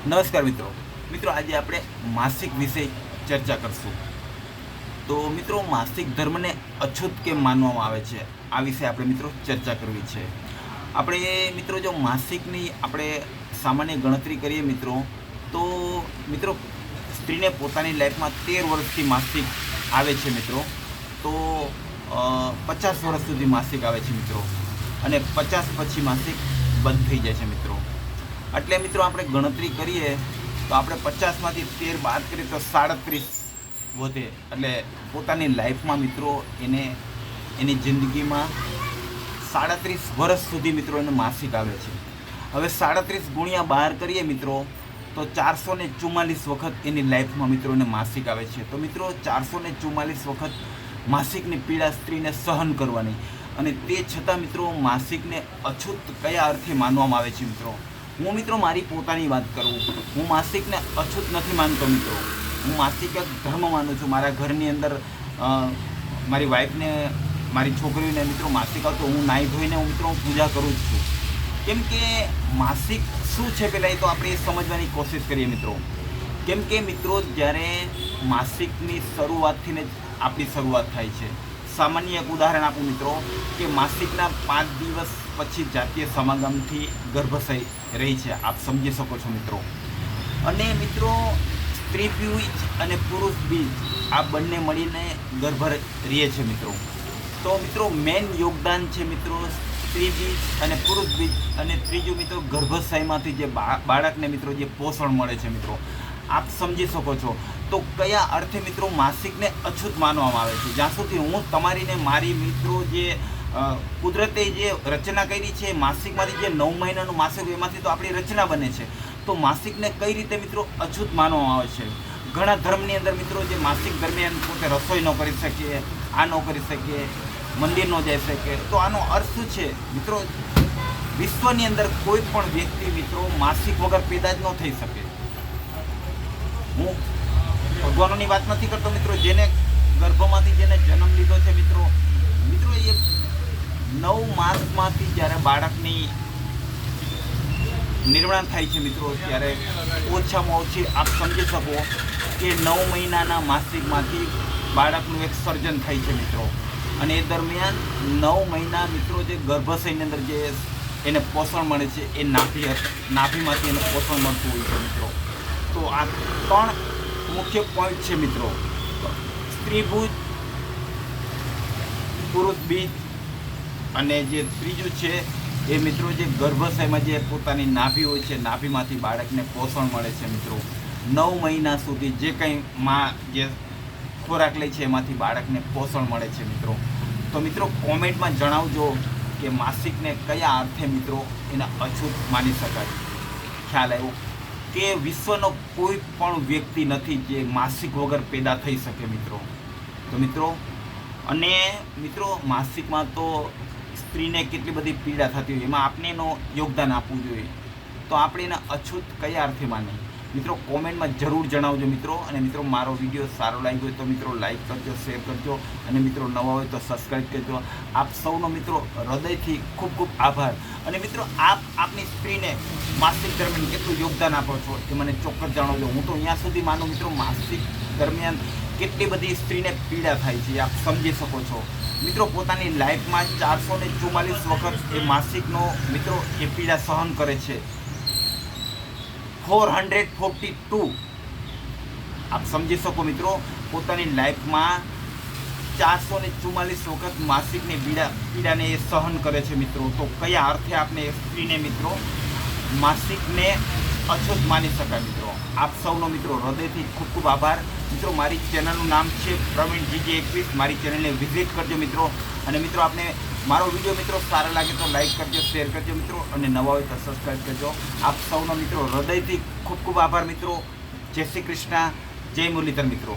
નમસ્કાર મિત્રો. મિત્રો આજે આપણે માસિક વિશે ચર્ચા કરશું. તો મિત્રો માસિક ધર્મને અછૂત કેમ માનવામાં આવે છે આ વિશે આપણે મિત્રો ચર્ચા કરવી છે. આપણે મિત્રો જો માસિકની આપણે સામાન્ય ગણતરી કરીએ મિત્રો, તો મિત્રો સ્ત્રીને પોતાની લાઈફમાં 13 વર્ષથી માસિક આવે છે મિત્રો. તો 50 વર્ષ સુધી માસિક આવે છે મિત્રો, અને 50 પછી માસિક બંધ થઈ જાય છે મિત્રો. એટલે મિત્રો આપણે ગણતરી કરીએ તો આપણે 50માંથી 13 બાદ કરીએ તો 37 વધે. એટલે પોતાની લાઈફમાં મિત્રો એની જિંદગીમાં 37 વર્ષ સુધી મિત્રો એને માસિક આવે છે. હવે 37 ગુણ્યા 12 કરીએ મિત્રો તો 444 વખત એની લાઈફમાં મિત્રો એને માસિક આવે છે. તો મિત્રો 444 વખત માસિકની પીડા સ્ત્રીને સહન કરવાની, અને તે છતાં મિત્રો માસિકને અછૂત કયા અર્થે માનવામાં આવે છે મિત્રો. હું મિત્રો મારી પોતાની વાત કરું, હું માસિકને અછૂત નથી માનતો મિત્રો. હું માસિક એક ધર્મ માનું છું. મારા ઘરની અંદર મારી વાઈફને, મારી છોકરીઓને મિત્રો માસિક આવતો હું નાહી ધોઈને હું પૂજા કરું જ છું. કેમ કે માસિક શું છે પહેલાં એ તો આપણે એ સમજવાની કોશિશ કરીએ મિત્રો. કેમ કે મિત્રો જ્યારે માસિકની શરૂઆતથી જ આપણી શરૂઆત થાય છે. સામાન્ય એક ઉદાહરણ આપું મિત્રો, કે માસિકના 5 દિવસ પછી જાતીય સમાગમથી ગર્ભાશય રહી છે, આપ સમજી શકો છો મિત્રો. અને મિત્રો સ્ત્રી બીજ અને પુરુષ બીજ આ બંને મળીને ગર્ભ રહે છે મિત્રો. તો મિત્રો મેન યોગદાન છે મિત્રો સ્ત્રી બીજ અને પુરુષ બીજ, અને ત્રીજું મિત્રો ગર્ભાશયમાંથી જે બાળકને મિત્રો જે પોષણ મળે છે મિત્રો. આપ સમજી શકો છો. તો કયા અર્થે મિત્રો માસિકને અછૂત માનવામાં આવે છે? જ્યાં સુધી હું તમારીને મારી મિત્રો જે કુદરતે જે રચના કરી છે માસિકમાંથી, જે 9 મહિનાનું માસિક એમાંથી તો આપણી રચના બને છે. તો માસિકને કઈ રીતે મિત્રો અછૂત માનવામાં આવે છે? ઘણા ધર્મની અંદર મિત્રો જે માસિક દરમિયાન પોતે રસોઈ ન કરી શકે, આ ન કરી શકે, મંદિર ન જઈ શકે. તો આનો અર્થ શું છે મિત્રો? વિશ્વની અંદર કોઈ પણ વ્યક્તિ મિત્રો માસિક વગર પેદા જ ન થઈ શકે. હું ભગવાનોની વાત નથી કરતો મિત્રો. જેને ગર્ભમાંથી જેને જન્મ લીધો છે મિત્રો, એ 9 માસમાંથી જ્યારે બાળકની નિર્માણ થાય છે મિત્રો, ત્યારે ઓછામાં ઓછી આપ સમજી શકો કે 9 મહિનાના માસિકમાંથી બાળકનું એક સર્જન થાય છે મિત્રો. અને એ દરમિયાન 9 મહિના મિત્રો જે ગર્ભાશયની અંદર જે એને પોષણ મળે છે એ નાભીમાંથી એને પોષણ મળતું હોય છે મિત્રો. તો આ 3 મુખ્ય પોઈન્ટ છે મિત્રો. સ્ત્રીભુજ, પુરુષ બીજ, અને જે ત્રીજું છે એ મિત્રો જે ગર્ભાશયમાં જે પોતાની નાભી હોય છે, નાભીમાંથી બાળકને પોષણ મળે છે મિત્રો. 9 મહિના સુધી જે કંઈ માં જે ખોરાક લે છે એમાંથી બાળકને પોષણ મળે છે મિત્રો. તો મિત્રો કોમેન્ટમાં જણાવજો કે માસિકને કયા અર્થે મિત્રો એને અછૂત માની શકાય. ખ્યાલ આવ્યો કે વિશ્વનો કોઈ પણ વ્યક્તિ નથી જે માસિક વગર પેદા થઈ શકે મિત્રો. તો મિત્રો અને મિત્રો માસિકમાં તો સ્ત્રીને કેટલી બધી પીડા થતી હોય, એમાં આપણે એનું યોગદાન આપવું જોઈએ. તો આપણે એને અછૂત કયા અર્થે માનીએ મિત્રો? કોમેન્ટમાં જરૂર જણાવજો મિત્રો. અને મિત્રો મારો વિડીયો સારો લાગ્યો હોય તો મિત્રો લાઈક કરજો, શેર કરજો, અને મિત્રો નવા હોય તો સબસ્ક્રાઈબ કરજો. આપ સૌનો મિત્રો હૃદયથી ખૂબ ખૂબ આભાર. અને મિત્રો આપની સ્ત્રીને માસિક દરમિયાન કેટલું યોગદાન આપો છો એ મને ચોક્કસ જણાવજો. હું તો અહીંયા સુધી માનું મિત્રો, માસિક દરમિયાન કેટલી બધી સ્ત્રીને પીડા થાય છે આપ સમજી શકો છો મિત્રો. પોતાની લાઈફમાં 444 વખત એ માસિકનો મિત્રો એ પીડા સહન કરે છે. 442 આપ સમજી શકો મિત્રો. પોતાની લાઈફમાં 444 વખત માસિકની પીડાને એ સહન કરે છે મિત્રો. તો કયા અર્થે આપણે સ્ત્રીને મિત્રો માસિકને અછૂત માની શકાય મિત્રો? આપ સૌનો મિત્રો હૃદયથી ખૂબ ખૂબ આભાર મિત્રો. મારી ચેનલનું નામ છે પ્રવીણ GJ21. મારી ચેનલને વિઝિટ કરજો મિત્રો. અને મિત્રો આપને મારો વિડીયો મિત્રો સારો લાગે તો લાઈક કરજો, શેર કરજો મિત્રો, અને નવા હોય તો સબસ્ક્રાઈબ કરજો. આપ સૌનો મિત્રો હૃદયથી ખૂબ ખૂબ આભાર મિત્રો. જય શ્રી કૃષ્ણ, જય મુરલીધર મિત્રો.